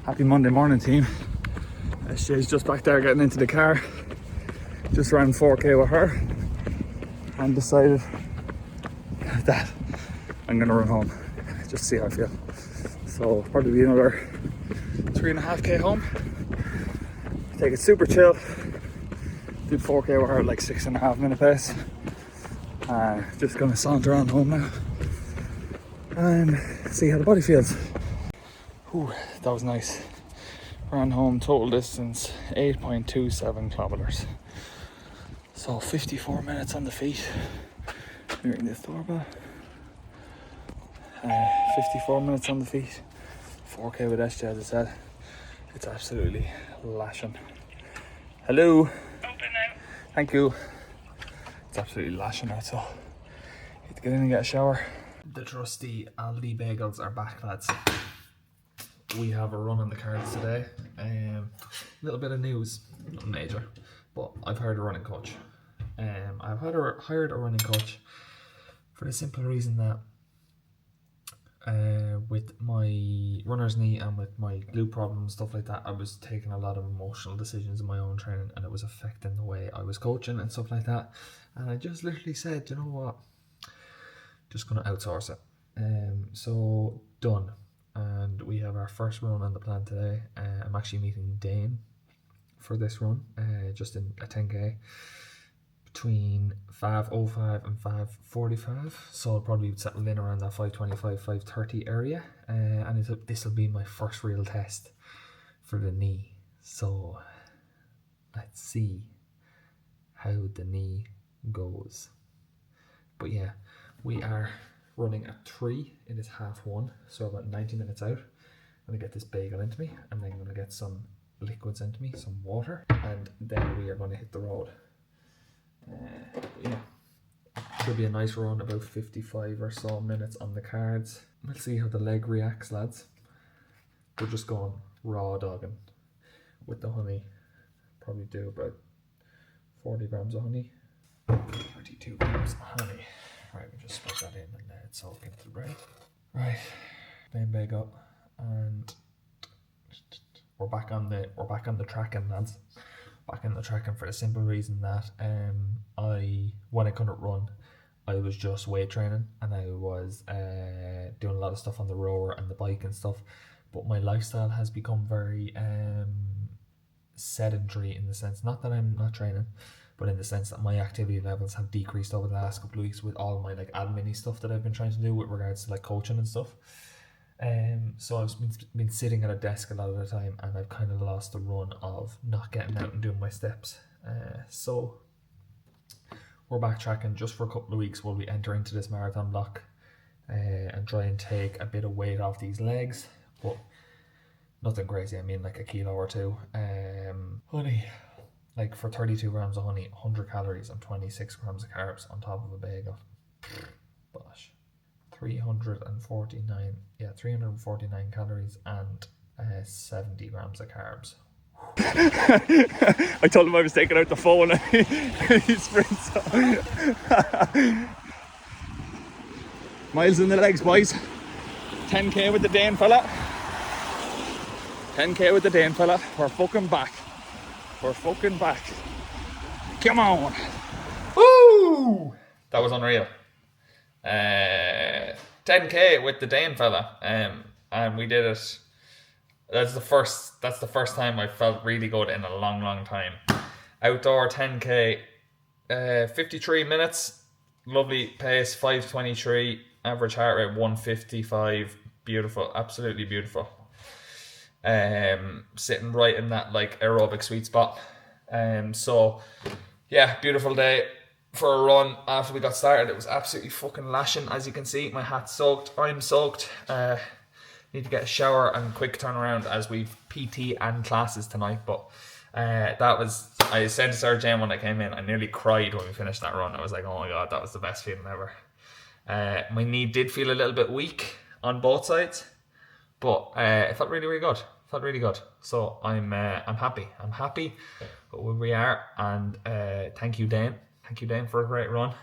Happy Monday morning, team. SJ's just back there getting into the car. Just ran 4k with her and decided that I'm gonna run home just to see how I feel. So probably be another 3.5k home. Take it super chill. Did 4k with her at like 6.5 minute pace. Just gonna saunter on home now and see how the body feels. Whew, that was nice. Ran home, total distance 8.27 kilometers. So 54 minutes on the feet. Ring this doorbell. 54 minutes on the feet. 4k with SJ, as I said. It's absolutely lashing. Hello. Open now. Thank you. It's absolutely lashing out, so need to get in and get a shower. The trusty Aldi bagels are back, lads. We have a run on the cards today. A little bit of news, nothing major, but I've hired a running coach. I've hired a running coach for the simple reason that with my runner's knee and with my glute problem and stuff like that, I was taking a lot of emotional decisions in my own training, and it was affecting the way I was coaching and stuff like that. And I just literally said, you know what, just gonna outsource it. So done. And we have our first run on the plan today. I'm actually meeting Dane for this run, just in a 10k between 5:05 and 5:45. So I'll probably settle in around that 5:25, 5:30 area. And this will be my first real test for the knee. So let's see how the knee goes. But yeah, we are running at 3. It is 1:30, so about 90 minutes out. I'm gonna get this bagel into me, and then I'm gonna get some liquids into me, some water, and then we are gonna hit the road. Yeah, should be a nice run, about 55 or so minutes on the cards. We'll see how the leg reacts, lads. We're just going raw dogging with the honey. Probably do about 40 grams of honey, 32 grams of honey. Right, we just put that in and let it soak into the bread. Right, main bag up, and we're back on the tracking, lads. Back in the tracking for the simple reason that when I couldn't run, I was just weight training, and I was doing a lot of stuff on the rower and the bike and stuff. But my lifestyle has become very sedentary, in the sense, not that I'm not training, but in the sense that my activity levels have decreased over the last couple of weeks with all my like admin stuff that I've been trying to do with regards to like coaching and stuff. So I've been sitting at a desk a lot of the time, and I've kind of lost the run of not getting out and doing my steps. So we're backtracking just for a couple of weeks while we enter into this marathon block, and try and take a bit of weight off these legs, but nothing crazy. I mean, like a kilo or two. Honey, like for 32 grams of honey, 100 calories and 26 grams of carbs on top of a bagel. Bosh. 349 calories and 70 grams of carbs. I told him I was taking out the phone and he sprints on. Miles in the legs, boys. 10k with the Dane fella. 10k with the Dane fella. We're fucking back. We're fucking back. Come on. Woo! That was unreal. 10k with the Dane fella. And we did it. That's the first time I felt really good in a long time. Outdoor 10k, 53 minutes, lovely pace, 5:23, average heart rate 155, beautiful, absolutely beautiful. Sitting right in that like aerobic sweet spot. So yeah, beautiful day for a run. After we got started, it was absolutely fucking lashing. As you can see, my hat's soaked, I'm soaked. Need to get a shower and quick turnaround as we've PT and classes tonight. But I said to Sarah Jane when I came in, I nearly cried when we finished that run. I was like, oh my god, that was the best feeling ever. My knee did feel a little bit weak on both sides, but it felt really good. So I'm happy with where we are, and thank you Dane for a great run.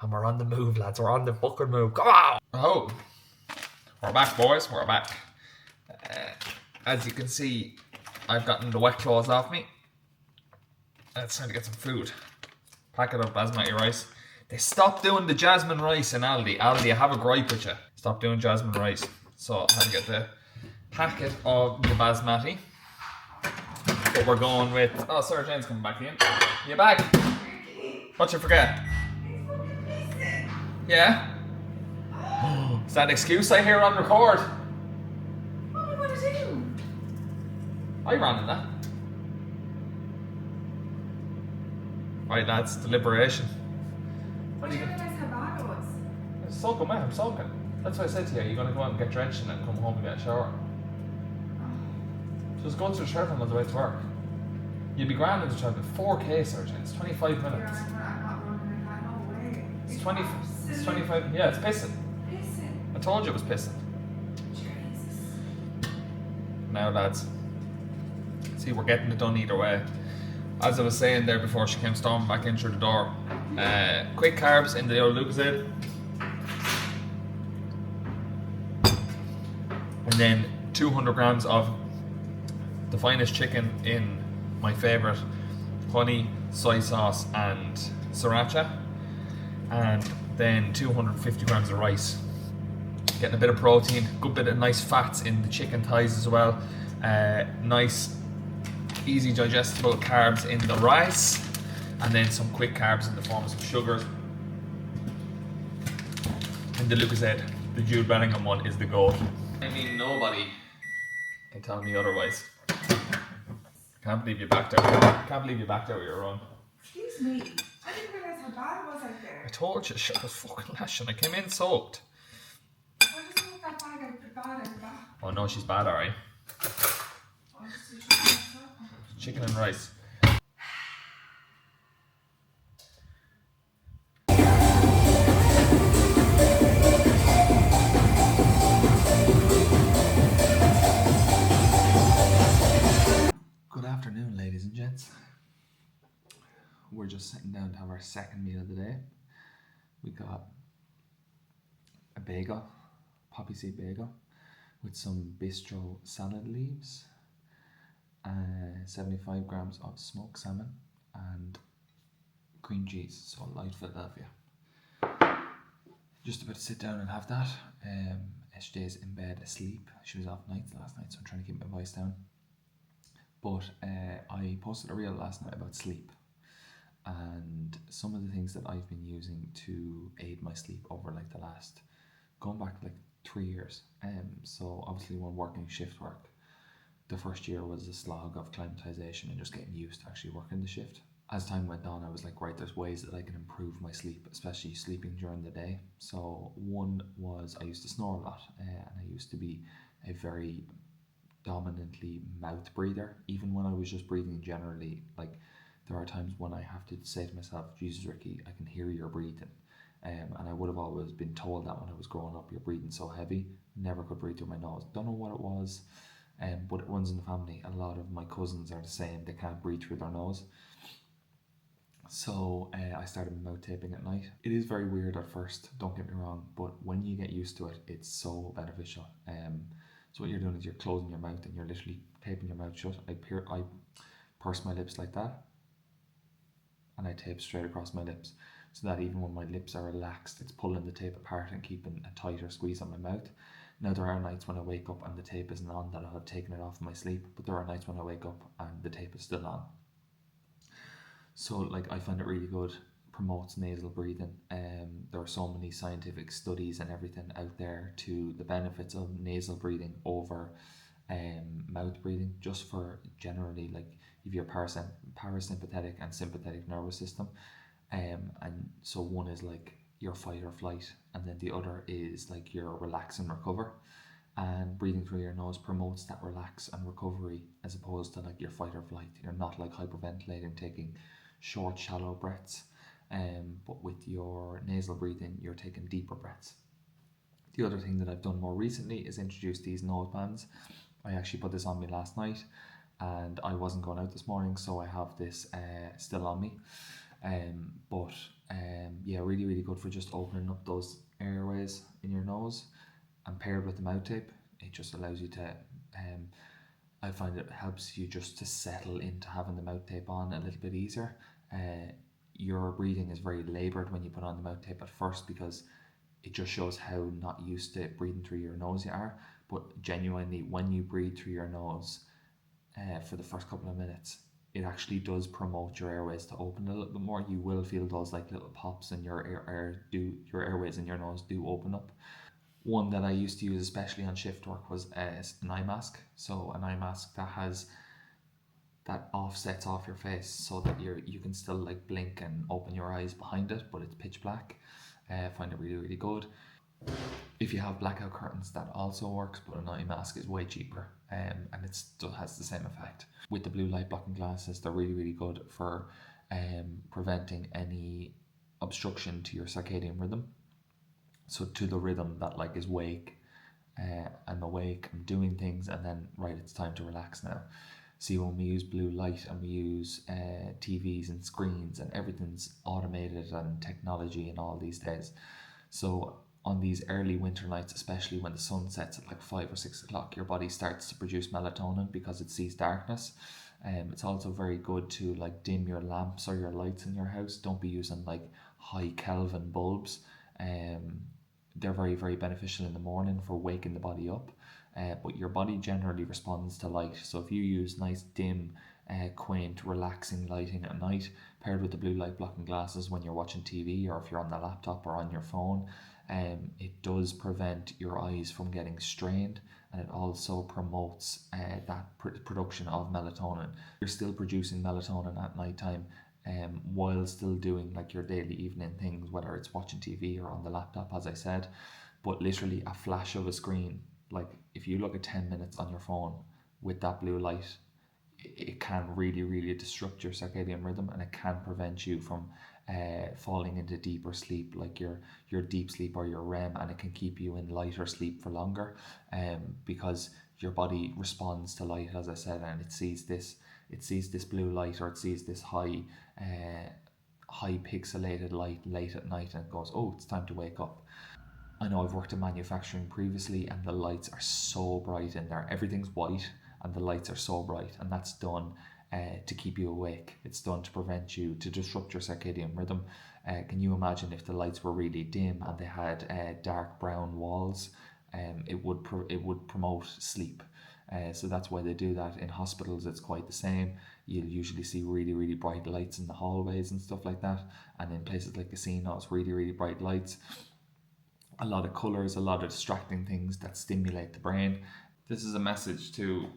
And we're on the move, lads. We're on the fucking move. Come on! Oh, we're back, boys. We're back. as you can see, I've gotten the wet clothes off me. It's time to get some food. Pack it up, basmati rice. They stopped doing the jasmine rice in Aldi. Aldi, I have a gripe with you. Stop doing jasmine rice. So I had to get the packet of the basmati. But we're going with... Oh, Sarah Jane's coming back in. You back? What you forget? Yeah? Is that an excuse I hear on record? What am I going to do? I ran in that. Right, lads, deliberation. I didn't realise how bad it was. It's soaking wet, I'm soaking. That's why I said to you, you're going to go out and get drenched in it and come home and get a shower. Just go to the shower on the way to work. You'll be grand in the shower. 4K, Sergeant. It's 25 minutes. Yeah, I'm not running like that, no way. It's 20. It's 25. Yeah, it's pissing. Pissing. I told you it was pissing. Jesus. Now, lads. See, we're getting it done either way. As I was saying there before she came storming back in through the door. Quick carbs in the old Lucozade. And then 200 grams of the finest chicken in my favourite honey, soy sauce and sriracha. And then 250 grams of rice. Getting a bit of protein, good bit of nice fats in the chicken thighs as well. Nice, easy digestible carbs in the rice. And then some quick carbs in the form of some sugars. And the Lucozade, the Jude Bellingham one, is the goal. I mean, nobody can tell me otherwise. Can't believe you backed out. Can't believe you backed out your run. Excuse me. I didn't realise how bad it was out there. I told you, shit was fucking lashing. I came in soaked. I just moved that bag out the back. Oh no, she's bad, alright. I'll just do it. Chicken and rice. Good afternoon, ladies and gents. We're just sitting down to have our second meal of the day. We got a bagel, poppy seed bagel, with some bistro salad leaves, 75 grams of smoked salmon, and cream cheese, so light Philadelphia. Just about to sit down and have that. SJ's in bed asleep. She was off nights last night, so I'm trying to keep my voice down. But I posted a reel last night about sleep and some of the things that I've been using to aid my sleep over like the last, going back like 3 years. So obviously when working shift work, the first year was a slog of climatization and just getting used to actually working the shift. As time went on, I was like, right, there's ways that I can improve my sleep, especially sleeping during the day. So one was I used to snore a lot, and I used to be a very dominantly mouth breather. Even when I was just breathing generally, like there are times when I have to say to myself, Jesus Ricky, I can hear your breathing. And I would have always been told that when I was growing up, you're breathing so heavy. Never could breathe through my nose. Don't know what it was, but it runs in the family. A lot of my cousins are the same. They can't breathe through their nose. So I started mouth taping at night. It is very weird at first, don't get me wrong, but when you get used to it, it's so beneficial. So what you're doing is you're closing your mouth and you're literally taping your mouth shut. I purse my lips like that, and I tape straight across my lips, so that even when my lips are relaxed, it's pulling the tape apart and keeping a tighter squeeze on my mouth. Now there are nights when I wake up and the tape isn't on, that I have taken it off in my sleep, but there are nights when I wake up and the tape is still on. So like I find it really good, promotes nasal breathing. There are so many scientific studies and everything out there to the benefits of nasal breathing over mouth breathing, just for generally like if your parasympathetic and sympathetic nervous system. And so one is like your fight or flight, and then the other is like your relax and recover. And breathing through your nose promotes that relax and recovery, as opposed to like your fight or flight. You're not like hyperventilating, taking short, shallow breaths. But with your nasal breathing, you're taking deeper breaths. The other thing that I've done more recently is introduce these nose bands. I actually put this on me last night, and I wasn't going out this morning, so I have this still on me. Yeah, really, really good for just opening up those airways in your nose. And paired with the mouth tape, it just allows you to I find it helps you just to settle into having the mouth tape on a little bit easier. Your breathing is very laboured when you put on the mouth tape at first, because it just shows how not used to breathing through your nose you are. But genuinely, when you breathe through your nose for the first couple of minutes, it actually does promote your airways to open a little bit more. You will feel those like little pops, and your airways in your nose do open up. One that I used to use, especially on shift work, was an eye mask. So an eye mask that offsets off your face, so that you can still like blink and open your eyes behind it, but it's pitch black. I find it really, really good. If you have blackout curtains, that also works, but an eye mask is way cheaper, and it still has the same effect. With the blue light blocking glasses, they're really, really good for preventing any obstruction to your circadian rhythm. So to the rhythm that like is wake, I'm awake, I'm doing things, and then right, it's time to relax now. See, when we use blue light and we use TVs and screens, and everything's automated and technology and all these days. So on these early winter nights, especially when the sun sets at like 5 or 6 o'clock, your body starts to produce melatonin because it sees darkness. It's also very good to like dim your lamps or your lights in your house. Don't be using like high Kelvin bulbs. They're very, very beneficial in the morning for waking the body up. But your body generally responds to light. So if you use nice dim, quaint, relaxing lighting at night, paired with the blue light blocking glasses when you're watching TV, or if you're on the laptop or on your phone, it does prevent your eyes from getting strained, and it also promotes that production of melatonin. You're still producing melatonin at nighttime, while still doing like your daily evening things, whether it's watching TV or on the laptop, as I said. But literally a flash of a screen, like if you look at 10 minutes on your phone with that blue light, it can really, really disrupt your circadian rhythm, and it can prevent you from falling into deeper sleep, like your deep sleep or your REM, and it can keep you in lighter sleep for longer, because your body responds to light, as I said, and it sees this blue light, or it sees this high pixelated light late at night, and it goes, oh, it's time to wake up. I know I've worked in manufacturing previously, and the lights are so bright in there. Everything's white and the lights are so bright, and that's done to keep you awake. It's done to prevent you, to disrupt your circadian rhythm. Can you imagine if the lights were really dim and they had dark brown walls? It would promote sleep. So that's why they do that. In hospitals, it's quite the same. You'll usually see really, really bright lights in the hallways and stuff like that. And in places like casinos, really, really bright lights. A lot of colours, a lot of distracting things that stimulate the brain. This is a message to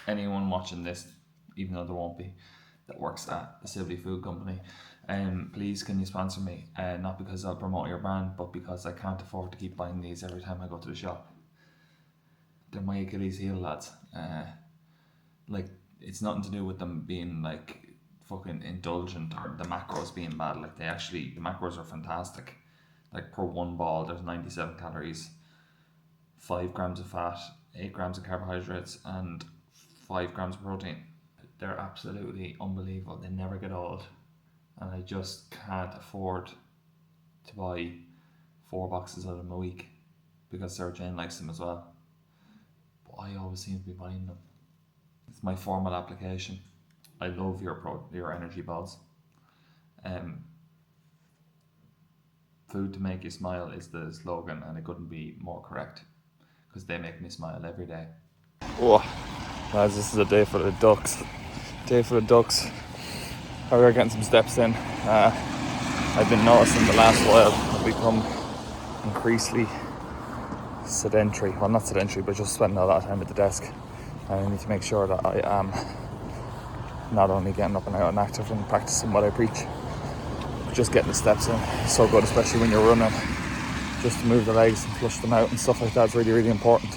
anyone watching this, even though there won't be, that works at the Sibley Food Company. Please, can you sponsor me? Not because I'll promote your brand, but because I can't afford to keep buying these every time I go to the shop. They're my Achilles heel, lads. Like, it's nothing to do with them being like fucking indulgent or the macros being bad. Like, the macros are fantastic. Like, per one ball, there's 97 calories, 5 grams of fat, 8 grams of carbohydrates, and 5 grams of protein. They're absolutely unbelievable. They never get old, and I just can't afford to buy 4 boxes of them a week because Sarah Jane likes them as well. But I always seem to be buying them. It's my formal application. I love your energy balls. Food to make you smile is the slogan, and it couldn't be more correct, because they make me smile every day. Oh, lads, this is a day for the ducks. We're getting some steps in. I've been noticing the last while I've become increasingly sedentary. Well, not sedentary, but just spending a lot of time at the desk. And I need to make sure that I am not only getting up and out and active and practicing what I preach, but just getting the steps in. It's so good, especially when you're running, just to move the legs and flush them out and stuff like that is really, really important.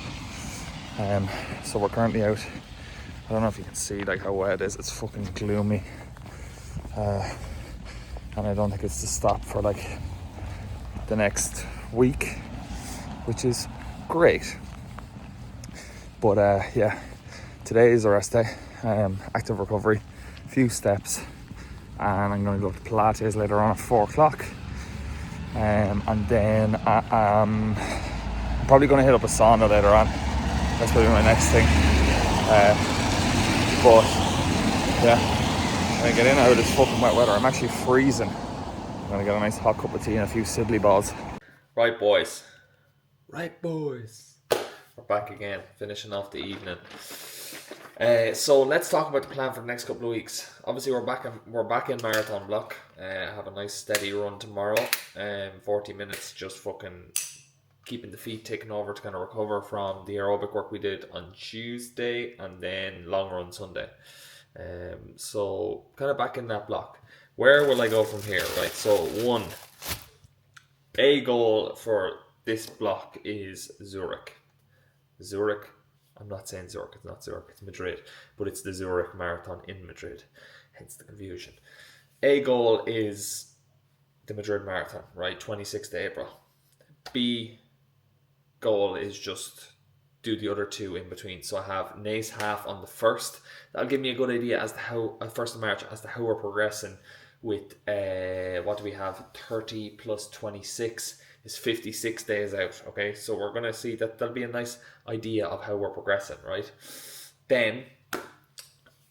So we're currently out. I don't know if you can see like how wet it is. It's fucking gloomy, and I don't think it's to stop for like the next week, which is great. But yeah, today is a rest day. Active recovery, a few steps, and I'm going to go to Pilates later on at 4 o'clock. And then I'm probably going to hit up a sauna later on. That's probably my next thing. But yeah, I'm gonna get in out of this fucking wet weather. I'm actually freezing. I'm gonna get a nice hot cup of tea and a few Sibley balls. Right boys. We're back again, finishing off the evening. So let's talk about the plan for the next couple of weeks. Obviously we're back in marathon block. Have a nice steady run tomorrow. 40 minutes, just fucking keeping the feet ticking over to kind of recover from the aerobic work we did on Tuesday, and then long run Sunday. So kind of back in that block. Where will I go from here? Right, so a goal for this block is Zurich. I'm not saying Zurich, it's not Zurich, it's Madrid, but it's the Zurich Marathon in Madrid, hence the confusion. A goal is the Madrid Marathon, right, 26th April. B goal is just do the other two in between. So I have Naas half on the 1st. That'll give me a good idea as to how, 1st of March, as to how we're progressing with, what do we have, 30 plus 26 is 56 days out, okay? So we're going to see that'll be a nice idea of how we're progressing, right? Then,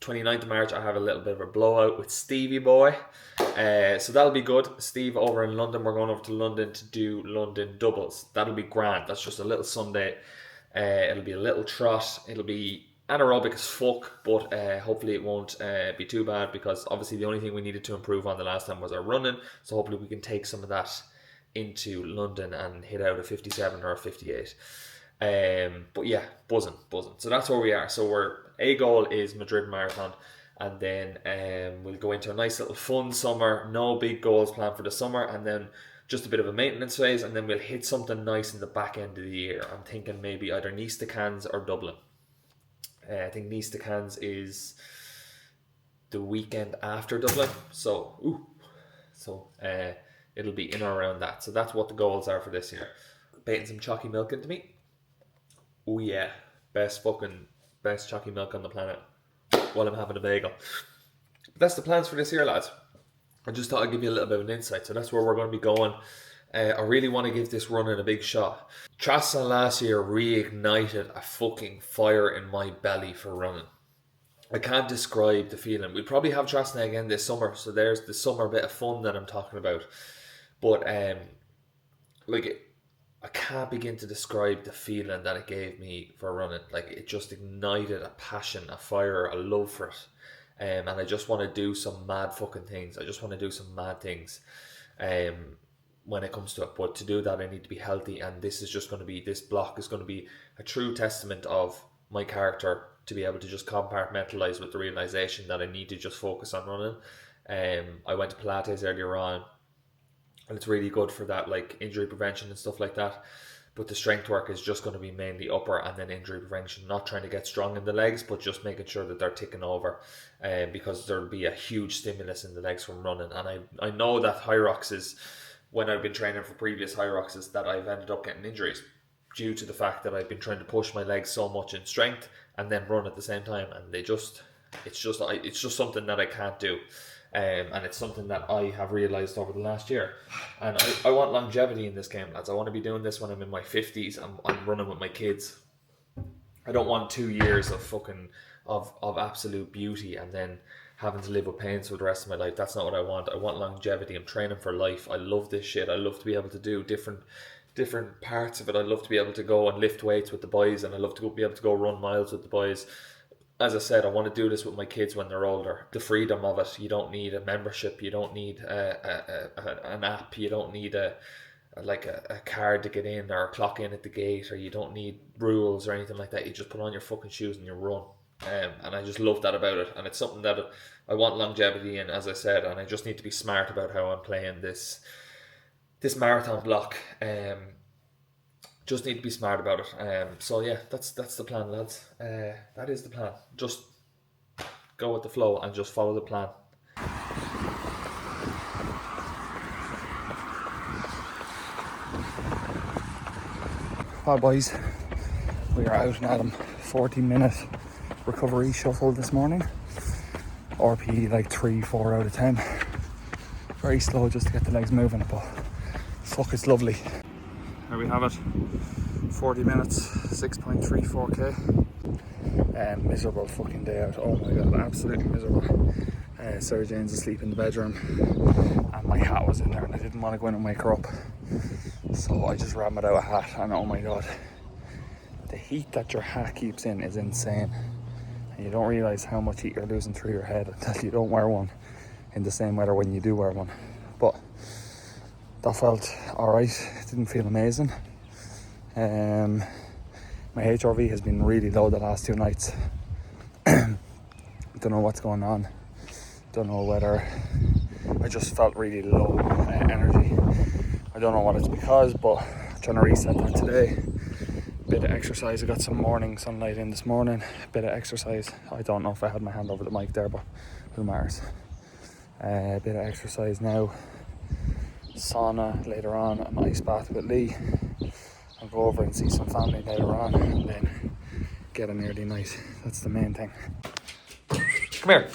29th of March, I have a little bit of a blowout with Stevie boy. So that'll be good. Steve over in London. We're going over to London to do London doubles. That'll be grand. That's just a little Sunday. It'll be a little trot. It'll be anaerobic as fuck, but hopefully it won't be too bad, because obviously the only thing we needed to improve on the last time was our running. So hopefully we can take some of that into London and hit out a 57 or a 58. But yeah, buzzing. So that's where we are. So a goal is Madrid Marathon, and then we'll go into a nice little fun summer. No big goals planned for the summer, and then just a bit of a maintenance phase, and then we'll hit something nice in the back end of the year. I'm thinking maybe either Nice to Cannes or Dublin. I think Nice to Cannes is the weekend after Dublin, so it'll be in or around that. So that's what the goals are for this year. Baiting some chalky milk into me. Oh yeah, best chalky milk on the planet while I'm having a bagel. But that's the plans for this year, lads. I just thought I'd give you a little bit of an insight. So that's where we're going to be going. I really want to give this running a big shot. Traslan last year reignited a fucking fire in my belly for running. I can't describe the feeling. We'll probably have Traslan again this summer, so there's the summer bit of fun that I'm talking about. But I can't begin to describe the feeling that it gave me for running. Like, it just ignited a passion, a fire, a love for it. And I just want to do some mad fucking things. I just want to do some mad things when it comes to it. But to do that, I need to be healthy. And this block is going to be a true testament of my character, to be able to just compartmentalize with the realization that I need to just focus on running. I went to Pilates earlier on, and it's really good for that, like injury prevention and stuff like that. But the strength work is just going to be mainly upper, and then injury prevention, not trying to get strong in the legs, but just making sure that they're ticking over, because there'll be a huge stimulus in the legs from running. And I know that Hyrox is, when I've been training for previous Hyroxes, that I've ended up getting injuries due to the fact that I've been trying to push my legs so much in strength and then run at the same time, and it's just something that I can't do. And it's something that I have realised over the last year. And I want longevity in this game, lads. I want to be doing this when I'm in my 50s. I'm running with my kids. I don't want 2 years of fucking of absolute beauty and then having to live with pains for the rest of my life. That's not what I want. I want longevity. I'm training for life. I love this shit. I love to be able to do different parts of it. I love to be able to go and lift weights with the boys, and I love to be able to go run miles with the boys. As I said, I want to do this with my kids when they're older. The freedom of it. You don't need a membership. You don't need an app. You don't need a card to get in or clock in at the gate, or you don't need rules or anything like that. You just put on your fucking shoes and you run. And I just love that about it. And it's something that I want longevity in, as I said, and I just need to be smart about how I'm playing this marathon block. Just need to be smart about it. So yeah, that's the plan, lads. That is the plan. Just go with the flow and just follow the plan. Hi boys, we are out and at 40-minute recovery shuffle this morning. RP like 3-4 out of 10. Very slow just to get the legs moving, but fuck, it's lovely. There we have it, 40 minutes, 6.34k. Miserable fucking day out. Oh my god, absolutely miserable. Sarah Jane's asleep in the bedroom and my hat was in there and I didn't want to go in and wake her up. So I just rammed out a hat and oh my god. The heat that your hat keeps in is insane. And you don't realise how much heat you're losing through your head until you don't wear one in the same weather when you do wear one. But that felt alright. It didn't feel amazing. My HRV has been really low the last 2 nights. Don't know what's going on. Don't know whether I just felt really low energy. I don't know what it's because, but I'm trying to reset that today. Bit of exercise. I got some morning sunlight in this morning. Bit of exercise. I don't know if I had my hand over the mic there, but who matters? A bit of exercise now. Sauna later on. An ice bath with Lee. I'll go over and see some family later on and then get an early night. That's the main thing. Come here.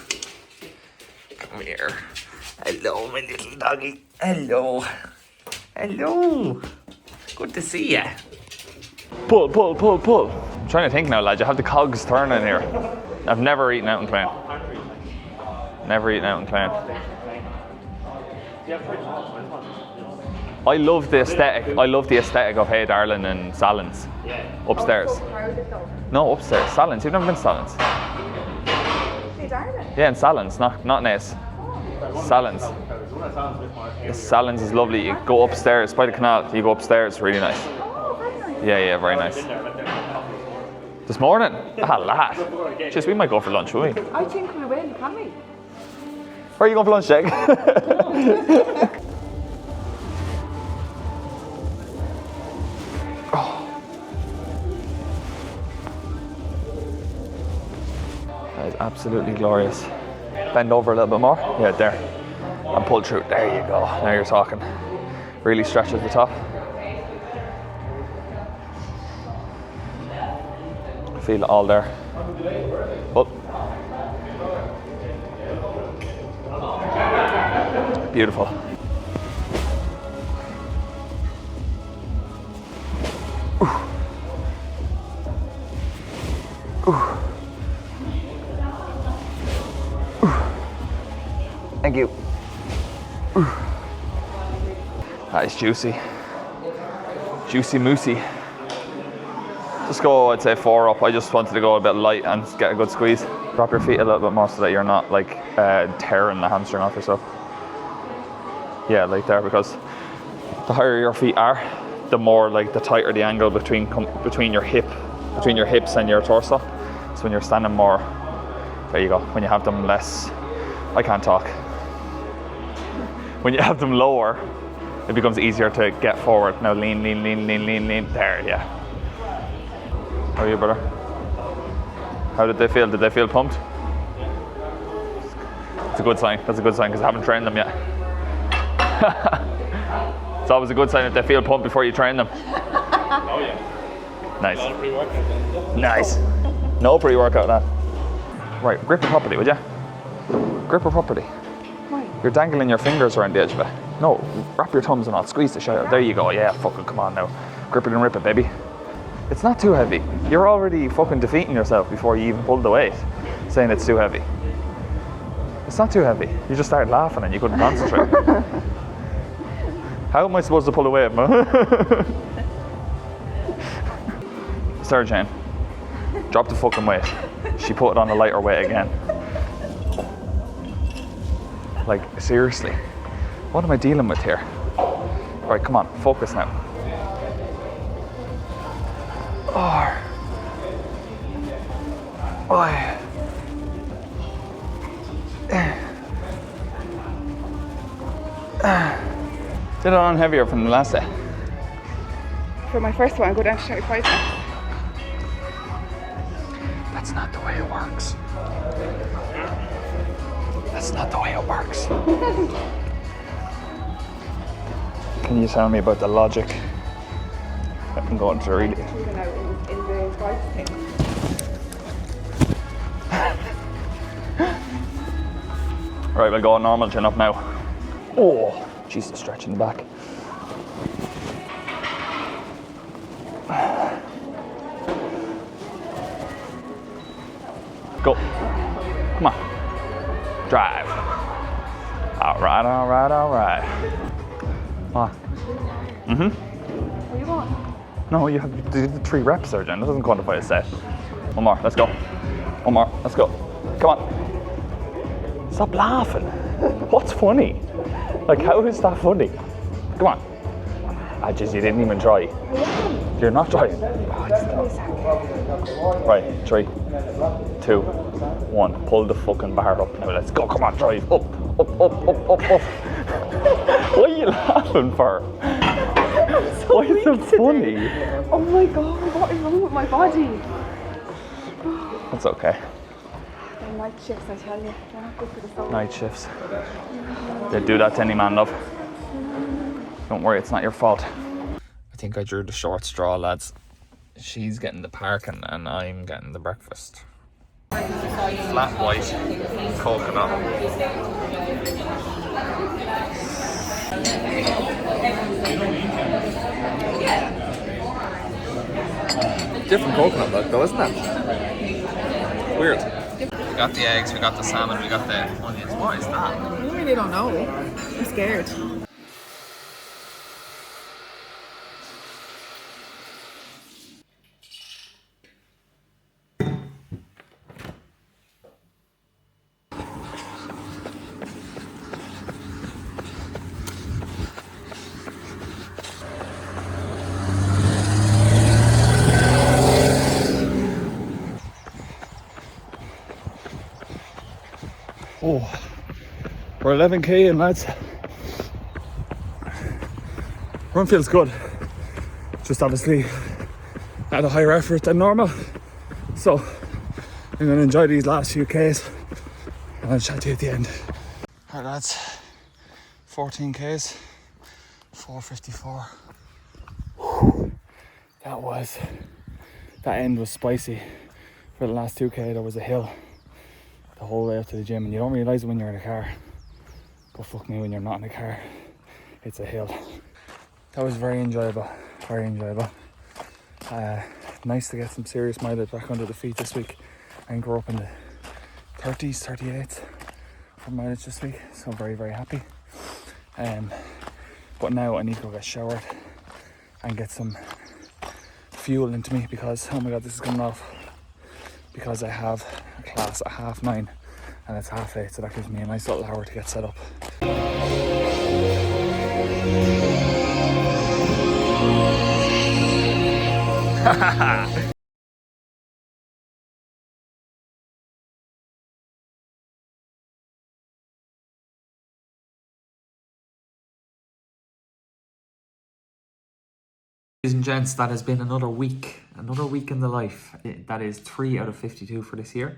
Come here. Hello, my little doggy. Hello. Hello. Good to see ya. Pull, pull, pull, pull. I'm trying to think now, lads. You have the cogs turning here. I've never eaten out in Clane. Never eaten out in Clane. I love the aesthetic. I love the aesthetic of Hey Darlin and Salins. Upstairs. No, upstairs. Salins. You've never been to Salins? Hey, Darlin. Yeah, in Salins, not Naas. Salins. Salins is lovely. You go upstairs by the canal. You go upstairs. Really nice. Oh, very nice. Yeah, very nice. This morning? Ah, lad. Jeez, we might go for lunch, won't we? I think we will, can we? Where are you going for lunch, Jake? That is absolutely glorious. Bend over a little bit more. Yeah, there. And pull through. There you go. Now you're talking. Really stretch at the top. Feel it all there. Up. Beautiful. Thank you. That is juicy. Juicy moosey. Just go, I'd say 4 up. I just wanted to go a bit light and get a good squeeze. Drop your feet a little bit more so that you're not like tearing the hamstring off yourself. Yeah, like there, because the higher your feet are, the more like the tighter the angle between your hips and your torso. So when you're standing more, there you go. When you have them less, I can't talk. When you have them lower, it becomes easier to get forward. Now lean, lean, lean, lean, lean, lean. There, yeah. How are you, brother? How did they feel? Did they feel pumped? It's a good sign. That's a good sign because I haven't trained them yet. It's always a good sign if they feel pumped before you train them. Oh yeah. Nice. Not a pre-workout. Nice. No pre-workout, lad. Right, grip it properly, would you? Grip it properly. You're dangling your fingers around the edge of it. No, wrap your thumbs and I'll squeeze the shit out. There you go. Yeah, fucking come on now. Grip it and rip it, baby. It's not too heavy. You're already fucking defeating yourself before you even pull the weight, saying it's too heavy. It's not too heavy. You just started laughing and you couldn't concentrate. How am I supposed to pull the weight, man? Sarah Jane, drop the fucking weight. She put it on a lighter weight again. Like, seriously, what am I dealing with here? Right, come on, focus now. Oh. Oh. Did it on heavier from the last day? For my first one, go down to 35 now. That's not the way it works. That's not the way it works. Can you tell me about the logic? I'm going to read it. In the guides thing. Right, we'll go normal chin up now. Oh, Jesus, stretching the back. Go. Come on. Drive. All right, all right, all right. What? Mm-hmm. Where you going? No, you have to do the 3 reps there, Jen. That doesn't quantify a set. One more, let's go. One more, let's go. Come on. Stop laughing. What's funny? Like, how is that funny? Come on. Ah, jeez, you didn't even try. You're not trying. Right, 3, 2, 1. Pull the fucking bar up now. Let's go. Come on, drive. Up, up, up, up, up, up. What are you laughing for? Why is it funny? Oh my god, what is wrong with my body? That's okay. They're night shifts, I tell you. They're not good for the soul. Night shifts. They do that to any man, love. Don't worry, it's not your fault. I think I drew the short straw, lads. She's getting the parking and I'm getting the breakfast. Flat white coconut. Different coconut milk though, isn't it? Weird. We got the eggs, we got the salmon, we got the onions. What is that? I really don't know. I'm scared. Oh, we're 11k in, lads. Run feels good. Just obviously at a higher effort than normal. So I'm gonna enjoy these last few Ks and I'll chat to you at the end. Alright lads, 14Ks, 4:54. That end was spicy. For the last 2K there was a hill the whole way up to the gym, and you don't realise it when you're in a car, but fuck me, when you're not in a car, it's a hill. That was very enjoyable, very enjoyable. Nice to get some serious mileage back under the feet this week. I think we're up in the 30s, 38s for mileage this week, so I'm very, very happy. But now I need to go get showered and get some fuel into me, because oh my god, this is coming off, because I have a class at 9:30 and it's 8:30, so that gives me a nice little hour to get set up. Ladies and gents, that has been another week in the life. That is 3 out of 52 for this year.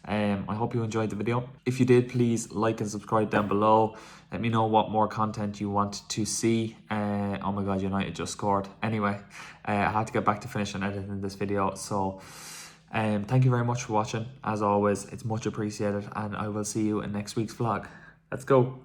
I hope you enjoyed the video. If you did, please like and subscribe down below. Let me know what more content you want to see. Oh my god, United just scored. Anyway, I had to get back to finishing editing this video, so thank you very much for watching. As always, it's much appreciated, and I will see you in next week's vlog. Let's go.